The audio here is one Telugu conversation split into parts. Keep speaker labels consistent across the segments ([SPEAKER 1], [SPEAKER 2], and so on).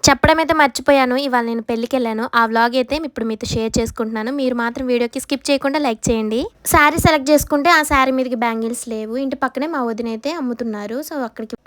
[SPEAKER 1] చెప్పడం అయితే మర్చిపోయాను. ఇవాళ నేను పెళ్ళికెళ్ళాను. ఆ వ్లాగ్ అయితే ఇప్పుడు మీతో షేర్ చేసుకుంటున్నాను. మీరు మాత్రం వీడియోకి స్కిప్ చేయకుండా లైక్ చేయండి. శారీ సెలెక్ట్ చేసుకుంటే ఆ శారీ మీదకి బ్యాంగిల్స్ లేవు. ఇంటి పక్కనే మా వదిన అయితే అమ్ముతున్నారు. సో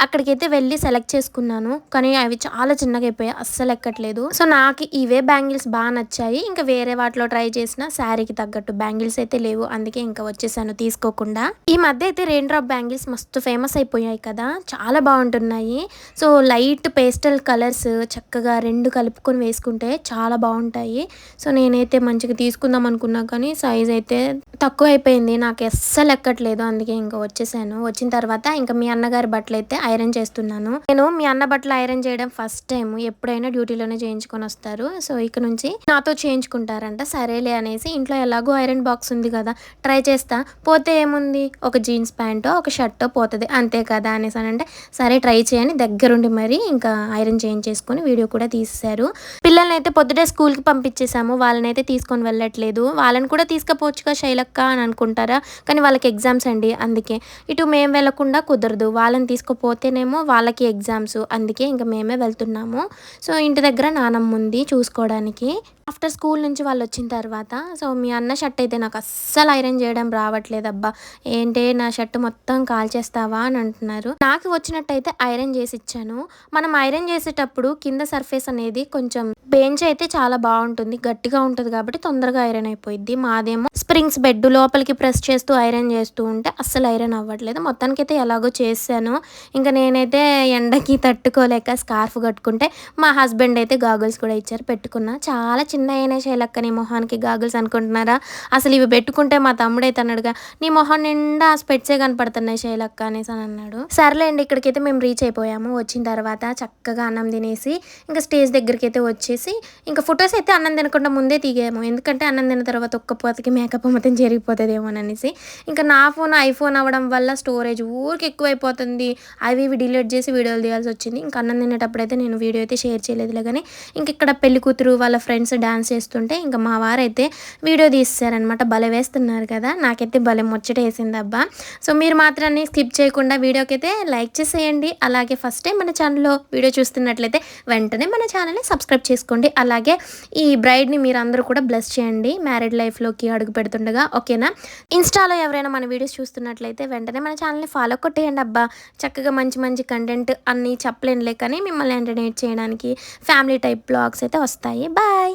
[SPEAKER 1] అక్కడికైతే వెళ్ళి సెలెక్ట్ చేసుకున్నాను. కానీ అవి చాలా చిన్నగా అయిపోయాయి. అస్సలు ఎక్కట్లేదు. సో నాకు ఇవే బ్యాంగిల్స్ బాగా నచ్చాయి. ఇంకా వేరే వాటిలో ట్రై చేసిన శారీకి తగ్గట్టు బ్యాంగిల్స్ అయితే లేవు. అందుకే ఇంకా వచ్చేసాను తీసుకోకుండా. ఈ మధ్య అయితే రెయిన్ డ్రాప్ బ్యాంగిల్స్ మస్తు ఫేమస్ అయిపోయాయి కదా, చాలా బాగుంటున్నాయి. సో లైట్ పేస్టల్ కలర్స్ చక్కగా రెండు కలుపుకొని వేసుకుంటే చాలా బాగుంటాయి. సో నేనైతే మంచిగా తీసుకుందాం అనుకున్నా కానీ సైజ్ అయితే తక్కువ అయిపోయింది. నాకు అస్సలు ఎక్కట్లేదు. అందుకే ఇంకా వచ్చేసాను. వచ్చిన తర్వాత ఇంకా మీ అన్నగారి బట్టలు అయితే ఐరన్ చేస్తున్నాను. నేను మీ అన్న బట్టలు ఐరన్ చేయడం ఫస్ట్ టైం. ఎప్పుడైనా డ్యూటీలోనే చేయించుకొని వస్తారు. సో ఇక నుంచి నాతో చేయించుకుంటారంట. సరేలే అనేసి ఇంట్లో ఎలాగో ఐరన్ బాక్స్ ఉంది కదా, ట్రై చేస్తా, పోతే ఏముంది, ఒక జీన్స్ ప్యాంటో ఒక షర్టో పోతుంది అంతే కదా అనేసి అంటే సరే ట్రై చేయని దగ్గరుండి మరి ఇంకా ఐరన్ చేయించేసుకొని వీడియో కూడా తీసేశారు. పిల్లల్ని అయితే పొద్దుటే స్కూల్కి పంపించేసాము. వాళ్ళని అయితే తీసుకొని వెళ్ళట్లేదు. వాళ్ళని కూడా తీసుకుపోవచ్చుగా శైలక్క అని అనుకుంటారా, కానీ వాళ్ళకి ఎగ్జామ్స్ అండి. అందుకే ఇటు మేము వెళ్ళకుండా కుదరదు. వాళ్ళని తీసుకుపోతేనేమో వాళ్ళకి ఎగ్జామ్స్. అందుకే ఇంకా మేమే వెళ్తున్నాము. సో ఇంటి దగ్గర నానమ్మ ఉంది చూసుకోవడానికి. ఆఫ్టర్ స్కూల్ నుంచి వాళ్ళు వచ్చిన తర్వాత సో మీ అన్న షర్ట్ అయితే నాకు అస్సలు ఐరన్ చేయడం రావట్లేదు అబ్బా, ఏంటే నా షర్ట్ మొత్తం కాల్చేస్తావా అని అంటున్నారు. నాకు వచ్చినట్టయితే ఐరన్ చేసి ఇచ్చాను. మనం ఐరన్ చేసేటప్పుడు కింద సర్ఫేస్ అనేది కొంచెం బెంచ్ అయితే చాలా బాగుంటుంది, గట్టిగా ఉంటుంది కాబట్టి తొందరగా ఐరన్ అయిపోయింది. మాదేమో స్ప్రింగ్స్ బెడ్ లోపలికి ప్రెస్ చేస్తూ ఐరన్ చేస్తూ ఉంటే అస్సలు ఐరన్ అవ్వట్లేదు. మొత్తానికైతే ఎలాగో చేశాను. ఇంకా నేనైతే ఎండకి తట్టుకోలేక స్కార్ఫ్ కట్టుకుంటే మా హస్బెండ్ అయితే గాగుల్స్ కూడా ఇచ్చారు, పెట్టుకున్నా. చాలా చిన్న అయినా శైలక్కని మొహానికి గాగుల్స్ అనుకుంటున్నారా, అసలు ఇవి పెట్టుకుంటే మా తమ్ముడైతే అన్నాడుగా, నీ మొహం నిండా స్పెట్సే కనపడుతున్నాయి శైలక్క అనేసి అని అన్నాడు. సర్లేండి, ఇక్కడికైతే మేము రీచ్ అయిపోయాము. వచ్చిన తర్వాత చక్కగా అన్నం తినేసి ఇంకా స్టేజ్ దగ్గరికి అయితే వచ్చేసి ఇంకా ఫొటోస్ అయితే అన్నం తినకుండా ముందే దిగాము. ఎందుకంటే అన్నం తిన్న తర్వాత ఒక్క పోతకి మేకప్ మొత్తం జరిగిపోతుందేమో అనేసి. ఇంకా నా ఫోన్ ఐఫోన్ అవ్వడం వల్ల స్టోరేజ్ ఊరికి ఎక్కువైపోతుంది. అవి ఇవి డిలీట్ చేసి వీడియోలు తీయాల్సి వచ్చింది. ఇంకా అన్నం తినేటప్పుడు అయితే నేను వీడియో అయితే షేర్ చేయలేదులే. కానీ ఇంక ఇక్కడ పెళ్లి కూతురు వాళ్ళ ఫ్రెండ్స్ డాన్స్ చేస్తుంటే ఇంకా మా వారైతే వీడియో తీస్తారనమాట. భలే వేస్తున్నారు కదా, నాకైతే భలే ముచ్చట వేసింది అబ్బా. సో మీరు మాత్రాన్ని స్కిప్ చేయకుండా వీడియోకి అయితే లైక్ చేసేయండి. అలాగే ఫస్ట్ టైం మన ఛానల్లో వీడియో చూస్తున్నట్లయితే వెంటనే మన ఛానల్ని సబ్స్క్రైబ్ చేసుకోండి. అలాగే ఈ బ్రైడ్ని మీరు అందరూ కూడా బ్లెస్ చేయండి మ్యారీడ్ లైఫ్లోకి అడుగు పెడుతుండగా, ఓకేనా. ఇన్స్టాలో ఎవరైనా మన వీడియోస్ చూస్తున్నట్లయితే వెంటనే మన ఛానల్ని ఫాలో కొట్టేయండి అబ్బా. చక్కగా మంచి మంచి కంటెంట్ అన్నీ చెప్పలేనులే కానీ మిమ్మల్ని ఎంటర్టైన్ చేయడానికి ఫ్యామిలీ టైప్ బ్లాగ్స్ అయితే వస్తాయి. బాయ్.